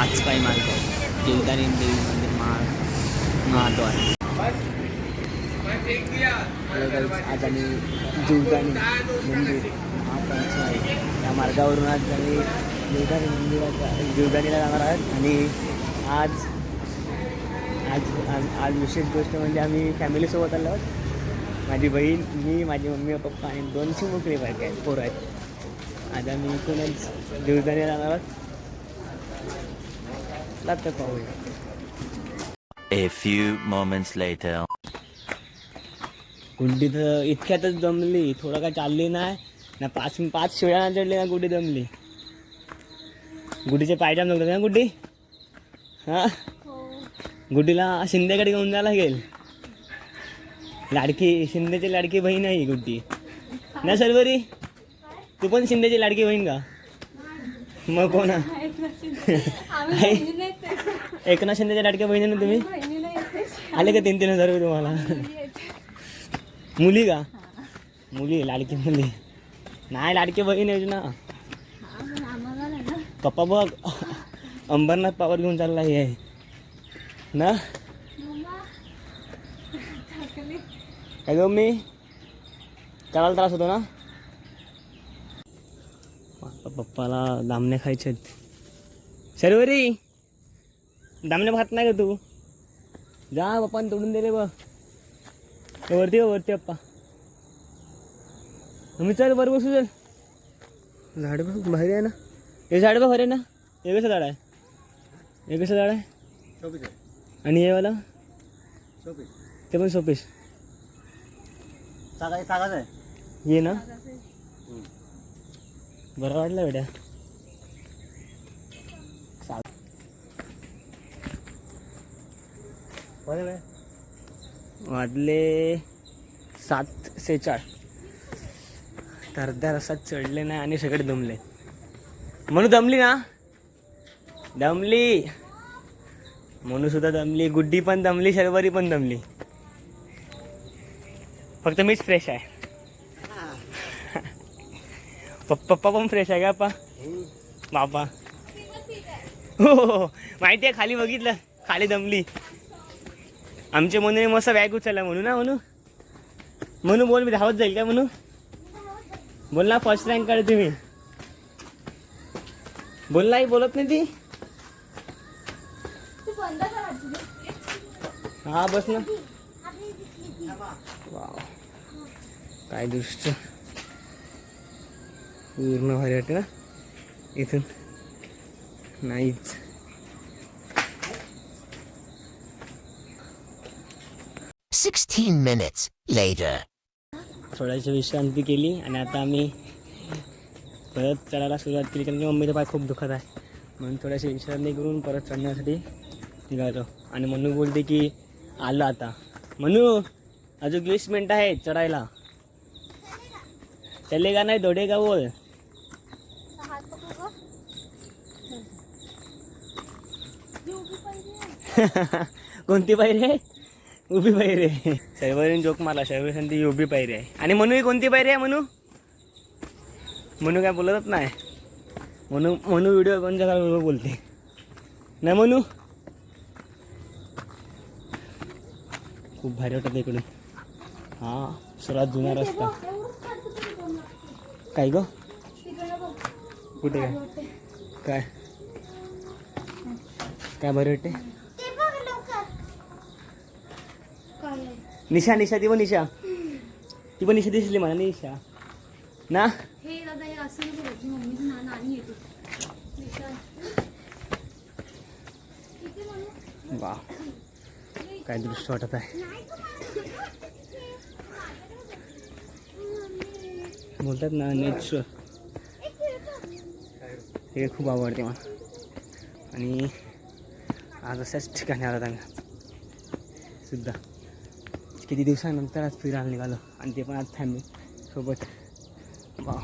पाचपाई मार्ग जीवदानी देवी मंदिर महाद्वार. आज आम्ही जीवदानी मंदिर महापंचायत या मार्गावरून आज आम्ही जीवदानी मंदिरात जीवदानीला जाणार आहोत. आणि आज आज आज विशेष गोष्ट म्हणजे आम्ही फॅमिलीसोबत आलो आहोत. माझी बहीण, मी, माझी मम्मी पप्पा आणि 2 चिमुकले बायका आहेत, पोरं आहेत. आज आम्ही इथूनच जीवदानीला जाणार आहोत. लागतं पाहूया. A few moments later. गुड्डी तर इतक्यातच दमली, थोडं काय चालली नाही ना. 5 शिळ्या चढली ना, गुड्डी दमली. गुड्डीचे पायजाम नव्हतं ना गुड्डी. हां, गुड्डीला शिंदेकडे घेऊन जायला लागेल. लाडकी, शिंदेची लाडकी बहीण आहे गुड्डी ना. सर्वरी तू पण शिंदेची लाडकी बहीण का? मग कोणा एकनाथ शिंदेच्या लाडक्या बहिणीने तुम्ही आले का? 3,000 रुपये तुम्हाला. मुली का? मुली, लाडकी मुली नाही, लाडकी बहीण आहे ना. पप्पा बघ अंबरनाथ पावर घेऊन चालला आहे ना. काय गं मी करायला त्रास होतो ना. पप्पाला दामणे खायचे आहेत. शर्वरी दामणे भात नाही का तू? जा, पप्पाने तोडून दिले बघ. वरती पप्पा. मी चल बरं बसू. चल, झाड बघ भारी आहे ना. हे झाड बघ भारी आहे ना. हे कसं झाड आहे? हे कसं झाड आहे? आणि हे वाला ते पण शोपीस सागाच आहे. ये ना, बरं वाटलं बेटा. वाजले 7:46. तर अर्ध्या रस्त्यात चढले नाही आणि सगळे दमले. म्हणून दमली ना, दमली. म्हणून सुद्धा दमली, गुड्डी पण दमली, शर्वरी पण दमली. फक्त मीच फ्रेश आहे. पप्पा पण फ्रेश आहे का बापा? हो माहिती आहे, खाली बघितलं, खाली दमली. आमच्या मनुने मस्त बॅग उचलला म्हणून ना. म्हणून बोल, मी धावत जाईल का म्हणून? बोल ना, फर्स्ट रँक काढ तुम्ही. बोल नाही, बोलत नाही ती. हा बस ना. वाव, काय दृश्य पूर्ण भारी वाटते ना इथून. नाहीच. minutes later. थोड्याशी विश्रांती केली आणि आता आम्ही परत चढायला सुरुवात केली. कारण की मम्मीचा पाय खूप दुखत आहे, म्हणून थोड्याशी विश्रांती करून परत चढण्यासाठी निघालो. आणि मनू बोलते की आलं आता. मनू अजून 20 मिनटं आहे चढायला. चलेगा नाही दौडेगा बोल. कोणती पायरी आहे? उभी पायरी आहे. सर्वरीने जोक मारला. सर्व ती उभी पायरी आहे. आणि मनू ही कोणती पायरी आहे? मनू काय बोलतच नाही. मनू व्हिडिओ कोणत्या व्हिडिओ बोलते ना. मनू खूप भारी वाटत इकडून. हा सर्वात जुना रस्ता. काय ग? कुठे काय काय भारी वाटते? निशा ती पण निशा दिसली मला. निशा ना. वा, काय दृश्य वाटत आहे. बोलतात ना नेचर, हे खूप आवडते मला. आणि आज अशाच ठिकाणी आला आम्ही सुद्धा. किती दिवसानंतर आज फिरायला निघालो, आणि ते पण आज फॅमिली सोबत. वा,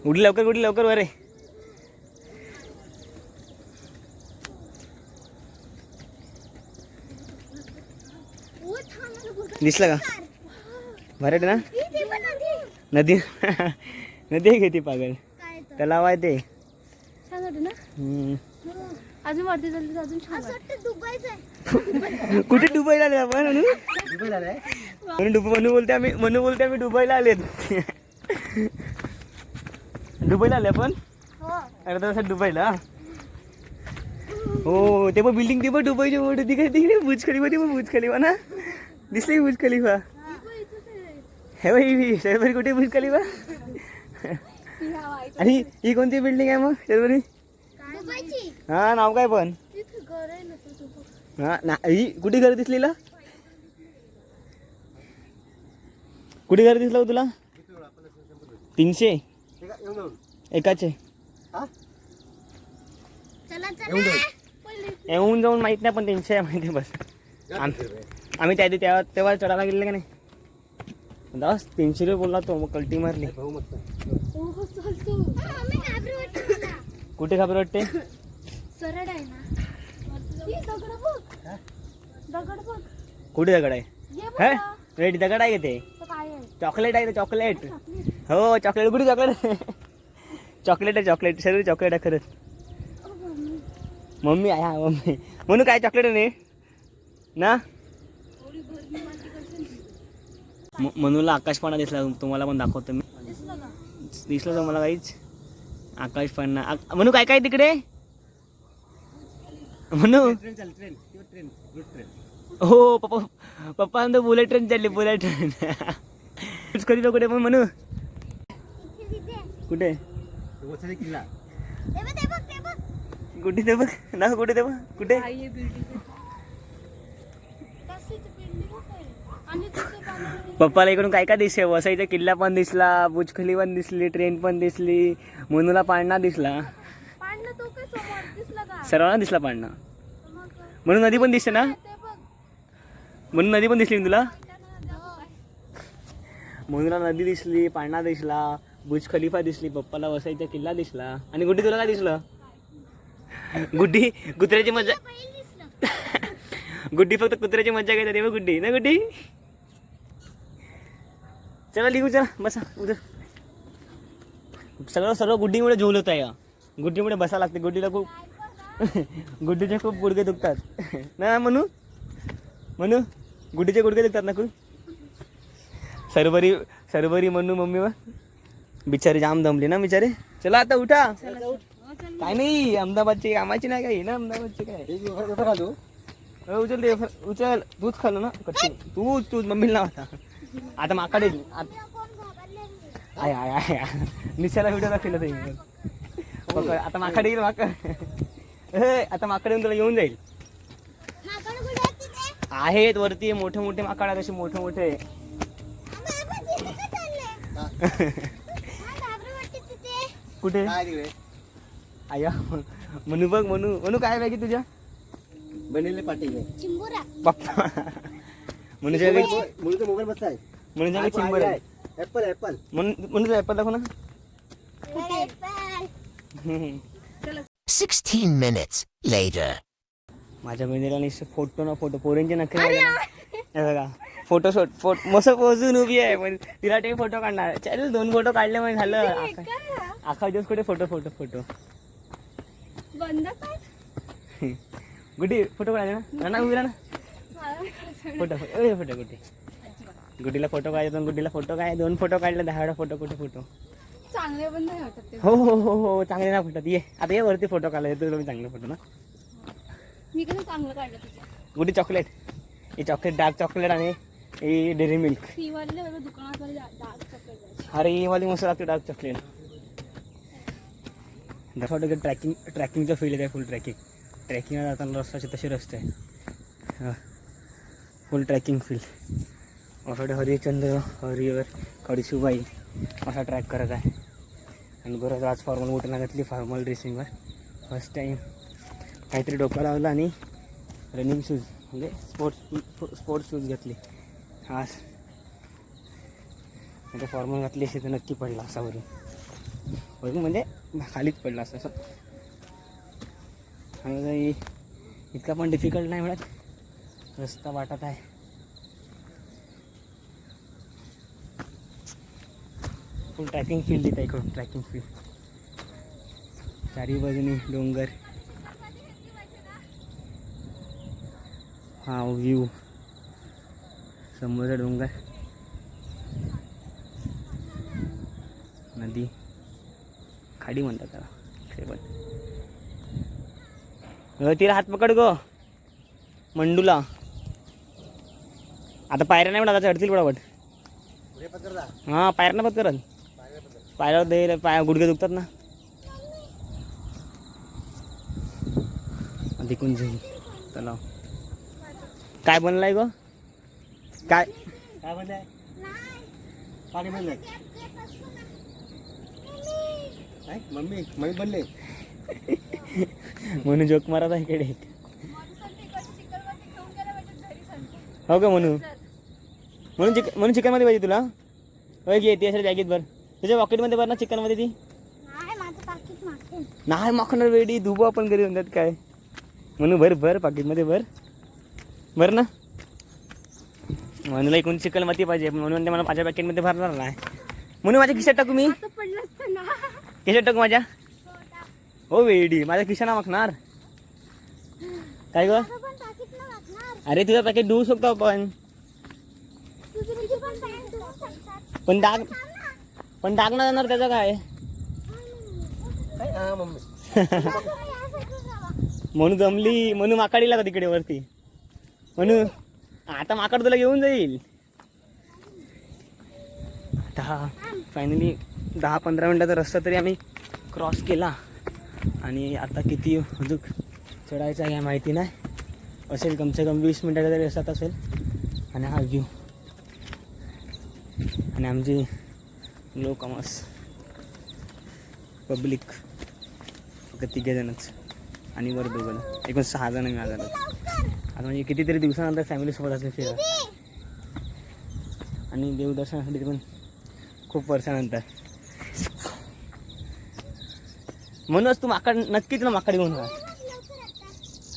उडी लवकर वर आहे. दिसलं का? भरट ना. नदी नदी आहे ती पागल. तलाव आहे ते. अजून वरती चालली तर अजून छान वाटतं. कुठे दुबईला आले आपण मनू बोलते आम्ही दुबईला आलेत. दुबईला आले आपण अरे तसं दुबईला. हो ते पण बिल्डिंग ते पण दुबईची मोठी तिकडे तिकडे बुर्ज खलिफा, ते पण बुर्ज खलिफा ना दिसली बुर्ज खलिफा. हे बाई शर्वरी कुठे बुर्ज खलिफा. आणि ही कोणती बिल्डिंग आहे मग शर्वरी. हा नाव काय पण हा ना. ही कुठे घर दिसलेला, कुठे घर दिसलं तुला. 300 एकाचे येऊन जाऊन माहित नाही पण 300 आहे माहिती बस. आम्ही तेव्हा चढायला गेले का नाही. 300 रुपये बोलला तो, मग कल्टी मारली. कुठे खबर वाटते. सरळ आहे ना. दगड बघ. कुठे दगड आहे. हे रेड दगड आहे ते. चॉकलेट आहे, चॉकलेट. हो चॉकलेट. कुठे चॉकलेट. चॉकलेट आहे, चॉकलेट. सर्व चॉकलेट आहे खरंच. मम्मी आहे. हा मम्मी म्हणून काय चॉकलेट नाही ना. मनूला आकाशपाळणा दिसला, तुम्हाला पण दाखवतो मी. दिसलं तर मला काहीच आकाशपाळणा. म्हणू काय काय तिकडे म्हणू. हो पप्पा म्हणतो बुलेट ट्रेन चालली, बुलेट ट्रेन. कधी तो कुठे पण म्हणू. कुठे किल्ला कुठे ते बघ ना. कुठे ते बघ कुठे. पप्पाला इकडून काय काय दिसते. वसईचा किल्ला पण दिसला, बुर्ज खलिफा पण दिसली, ट्रेन पण दिसली, मनूला पाळणा दिसला, सर्वांना दिसला पाळणा. म्हणून नदी पण दिसते ना. म्हणून नदी पण दिसली तुला. मनूला नदी दिसली, पाळणा दिसला, बुर्ज खलिफा दिसली, पप्पाला वसईचा किल्ला दिसला. आणि गुड्डी तुला काय दिसलं. गुड्डी कुत्र्याची मजा. गुड्डी फक्त कुत्र्याची मजा घेतात तेव्हा गुड्डी ना. गुड्डी चला लिहू, चला बसा उद्या. सर्व गुड्डीमुळे झोल होत आहे. गुड्डीमुळे बसा लागते. गुड्डीला खूप गुड्डीचे खूप गुडघे दुखतात ना. म्हणू गुड्डीचे गुडघे दुखतात ना खूप. सरवरी म्हणू मम्मी वा बिचारी जाम दमली ना बिचारे. चला आता उठा. काय नाही अहमदाबादची कामाची नाही काही ना. अहमदाबादची काय उचल दे. उचल तूच खाल्लं ना. तूच मम्मीला होता. आता माकडे आय आय आय निशाला व्हिडिओ दाखवला. आता माकडे येईल. आता माकडे येऊन तुला येऊन जाईल. आहेत वरती मोठे मोठे माकड आहेत. असे मोठे मोठे. कुठे आया म्हणू बघ. म्हणू काय पाहिजे तुझ्या बनलेले पाटी पप्पा. म्हणून मोबाईल बसता आहे. म्हणून चिंबर आहे. ऍपल म्हणून ऍपल दाखव ना. 16 minutes later. माझ्या बहिणीला निश्चित फोटो ना फोटो पोरींचे नखरे बघा. फोटो मस्त पोजून उभी आहे. पण तिला ते फोटो काढणार. चल 2 फोटो काढले म्हणजे झालं. अख्खा दिवस कुठे फोटो फोटो फोटो. गुड्डी फोटो काढायचे ना. उभी ना फोटो फोटो गुड्डी. गुड्डीला फोटो काढायचा. गुड्डीला फोटो काय 2 फोटो काढले. 10 वेळा फोटो कुठे फोटो. चांगले पण नाही वाटत. हो हो हो हो चांगले ना फोटो. ये आता ये वरती फोटो काढायचे. तुला मी चांगले फोटो ना. मी कसं चांगलं काढलं तुझं. गुड्डी चॉकलेट. हे चॉकलेट डार्क चॉकलेट आणि हे डेअरी मिल्क. ही वाली दुकानात डार्क चॉकलेट. अरे ही वाली मस्त लागते डार्क चॉकलेट. ट्रॅकिंगचं फील आहे. फुल ट्रॅकिंगला जाताना रस्त्याचे तसे रस्ते आहे. Full trekking feel. असं हरिश्चंद्र हरिहर कडसूबाई असा ट्रॅक करत आहे. आणि बरंच आज फॉर्मल उठणं घातली. फॉर्मल ड्रेसिंगवर फर्स्ट टाईम काहीतरी डोकं लावलं आणि रनिंग शूज म्हणजे स्पोर्ट्स शूज घेतले. आज म्हणजे फॉर्मल घातली असे तर नक्की पडला असा वरून म्हणजे खालीच पडला असं. आणि इतका पण डिफिकल्ट नाही मिळत. रस्ता वाटत आहे. फुल ट्रॅकिंग फील देत आहे इकडून. ट्रॅकिंग फील चारी बाजूनी डोंगर. हा व्ह्यू समोरचा डोंगर, नदी, खाडी म्हणतात त्याला इकडे पण. तिला हात पकड गो मंडूला. आता पायऱ्या नाही पण आता चढतील पडापट. हां पायऱ्या ना पत्करल, पायऱ्यावर दे पाय गुडघे दुखतात ना. तिकून जाईल तलाव. काय बनलाय गो? काय काय बनलाय? पाणी बनलंय. मम्मी मम्मी बनले म्हणून जोक मारत आहे इकडे. हो का म्हणून म्हणून चिकनमध्ये पाहिजे तुला. होय घे ती बॅगेत भर, तुझ्या पॉकेटमध्ये भर ना चिकनमध्ये. ती नाही माखणार वेडी धुबो आपण घरी म्हणतात काय. म्हणून भर भर पाकिटमध्ये भर भर ना. म्हणून एकूण चिकन माती पाहिजे म्हणून ते मला माझ्या पॅकेटमध्ये भरणार नाही. म्हणून माझ्या खिशात टाकू. मी खिशात टाकू माझ्या. हो वेडी माझ्या खिशाना मागणार काय ग? अरे तुझं पॅकेट धुवू शकतो आपण. पण डाग ना जाणार त्याचं काय. म्हणून जमली म्हणून माकडीला का तिकडे वरती. म्हणून आता माकड तुला घेऊन जाईल. आता फायनली 10-15 मिनटाचा रस्ता तरी आम्ही क्रॉस केला. आणि आता किती अजून चढायचं आहे माहिती नाही. असेल कमसे कम 20 मिनटाचा तरी रस्ता असेल. आणि हा व्ह्यू आणि आमची नो कॉमर्स पब्लिक फक्त 3 जणच आणि वर 2 जण, एकूण 6 जण मी आलो. आता म्हणजे कितीतरी दिवसानंतर फॅमिलीसोबत असं फिरा. आणि देवदर्शनासाठी पण खूप वर्षानंतर. म्हणूनच तू माकड नक्कीच ना माकड घेऊन जा.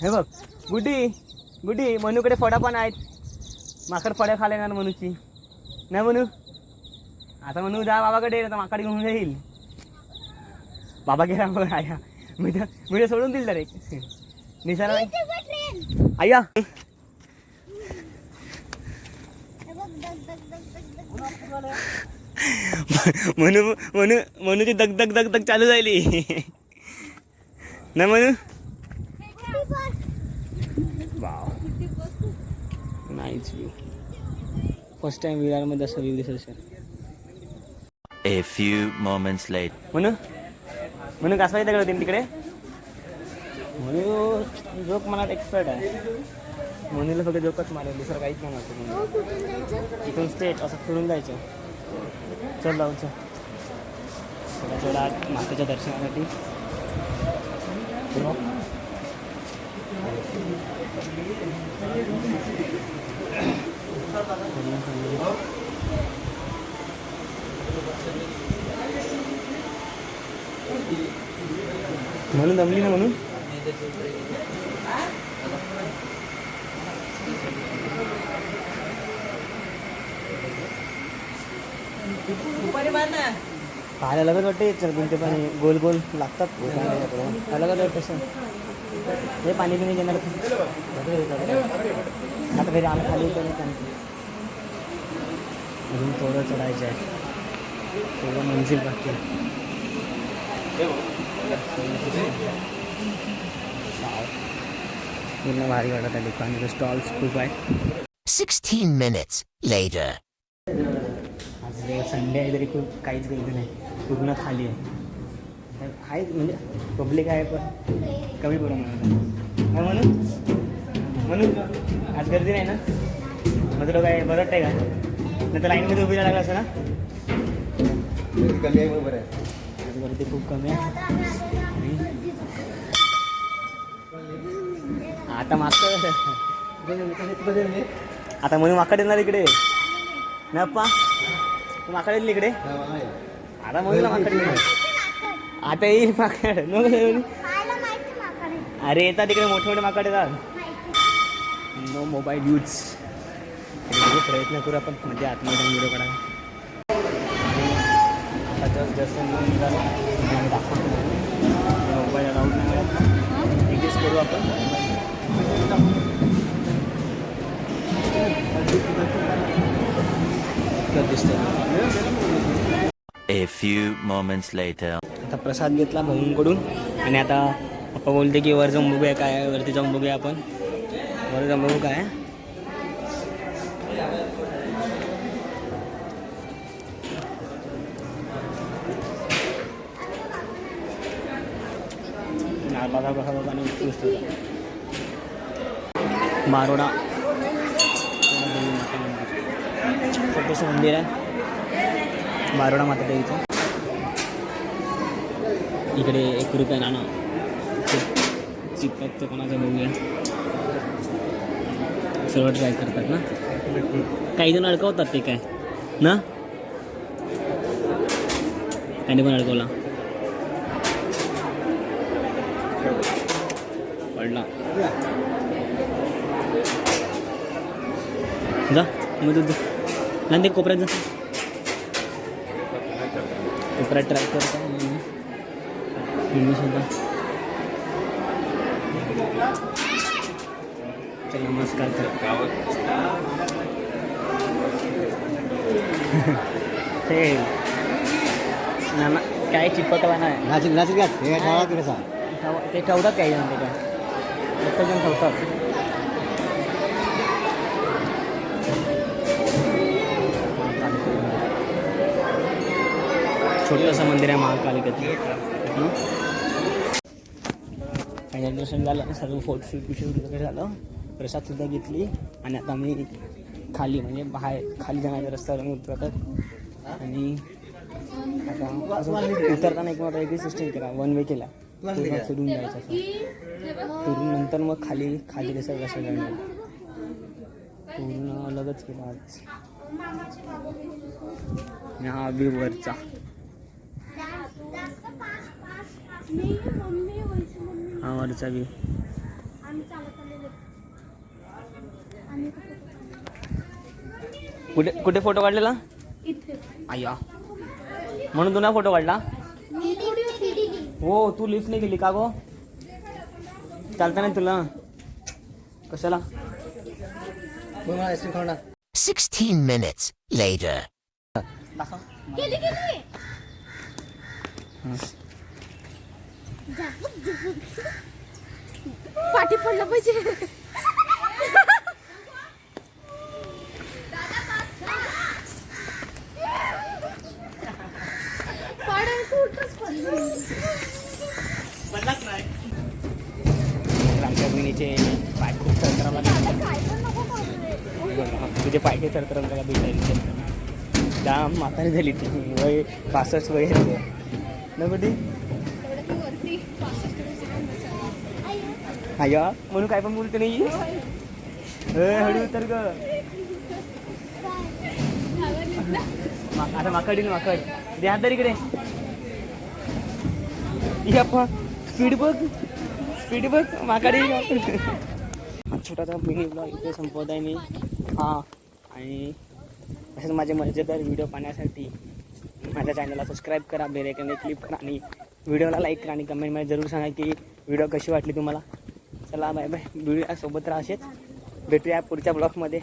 हे बघ गुडी गुडी मनूकडे फळं पण आहेत. माकड फळं खायला येणार मनूची नाही म्हणू. आता म्हणू जा बाबाकडे आता माकड घेऊन जाईल. बाबा गेला बघ आया. मी सोडून दिल तर एक निसारा आया. म्हणू म्हणू म्हणूची दग दग दग दग चालू झाली ना म्हणू. Wow nice view. First time विरारमध्ये असा व्ह्यू दिसेल sir. A few moments later. म्हणून कासवाई दगड होती तिकडे. म्हणून जोक मनात एक्सपर्ट आहे. म्हणूनला फक्त जोकच मारेल, दुसरं काहीच नाही मारतो. म्हणून इथून स्ट्रेट असं फिरून जायचं. चल जाऊचं थोडा मातेच्या दर्शनासाठी. म्हणून दमली ना म्हणून. पाहायला लगत वाटते कोणते पाणी गोल गोल लागतात. अलगच वाटतं तसं हे पाणी पिणे घेणार. आता घरी आम्ही खाली येतो नाही. अजून थोडं चढायचं आहे, थोडं मंजिल बाकी. पूर्ण भारी वाटत आहे. दुकानाचे स्टॉल्स खूप आहेत. 16 minutes later. आज संडे आहे तरी खूप काहीच गर्दी नाही, पूर्ण खाली आहे. म्हणजे पब्लिक आहे पण कमी प्रमाणात आहे. म्हणून आज गर्दी नाही ना. मग तुला काय बरं वाटतंय का? नाही तर लाईनमध्ये उभी राहायला असं ना. कमी आहे बरोबर आहे. आज गर्दी खूप कमी आहे. आता मागचं आता म्हणून माकड येणार इकडे ना अप्पा. तू माकड येईल इकडे आता. म्हणून माकड येईल आता. येईल माकड. अरे येतात तिकडे मोठे मोठे माकड येतात. No mobile use. प्रयत्न करू आपण म्हणजे आतमध्ये व्हिडिओ काढायला. आता जस्ट दाखवतो मोबाईल अलाउड नाही मिळत. ॲडजस्ट करू आपण. A few moments later. आता प्रसाद घेतला भाऊंकडून आणि आता पप्पा बोलते की वर जाऊन बघूया काय आहे. वरती जाऊन बघूया आपण. वर जाऊन बघू काय आहे. लालबागा प्रसाद होता आणि उत्कृष्ट होता. मारोडा छोटंसं मंदिर आहे मारोडा माता देवीचं. इकडे 1 रुपया नाणं चिपकतं कोणाचं बघूया. सर्व ट्राय करतात ना. काही जण अडकवतात ते काय ना. त्याने पण अडकवला पडला. जा मग तू नाही ते कोपऱ्यात जा. कोपऱ्यात ट्राय करता सुद्धा. चल नमस्कार कर. ते नाना काय चिपकला नाही. ते ठेवतात काही जण ते काय प्रत्येक जण ठेवतात. छोटंसं मंदिर आहे महाकालिकेचं. फायनल दर्शन झालं. सर्व फोटोशूट वगैरे झालं. प्रसादसुद्धा घेतली आणि आता आम्ही खाली म्हणजे बाहेर खाली जाण्याच्या रस्त्यावर उतरतात. आणि आता उतरताना एक वेगळी सिस्टम केला. 1 वे केला. फिरून जायचं असं. फिरून नंतर मग खाली कसं जाणार पूर्ण अलगच केला आज. हा व्ह्यू वरचा. हा वरचा व्ह्यू. कुठे कुठे फोटो काढलेला आया म्हणून तू ना फोटो काढला. हो तू लिफ्ट नाही गेली का गो. चालता नाही तुला कशाला. 16 minutes later. पाठी पडलं पाहिजे. आमच्या बहिणीचे पाय खूप चरचरायला तुझे पाय चरचरायला भेटायचे. जाम म्हातारी झाली ती. वय 65 वगैरे न कुठे. अय्या म्हणून काय पण बोलते नाही. हळू तर ग. आता माकड द्या तर इकडे. स्पीड बघ माकडे. छोटासा मिनी ब्लॉग इथे संपवत आहे मी. आणि तसेच माझे मजेदार व्हिडिओ पाहण्यासाठी माझ्या चॅनलला सबस्क्राईब करा. बेल आयकॉनला क्लिक करा आणि व्हिडिओला लाईक करा आणि कमेंटमध्ये जरूर सांगा की व्हिडिओ कशी वाटली तुम्हाला. चला बाय बाय. व्हिडिओ सोबत राहा. असेच भेटूया पुढच्या ब्लॉगमध्ये.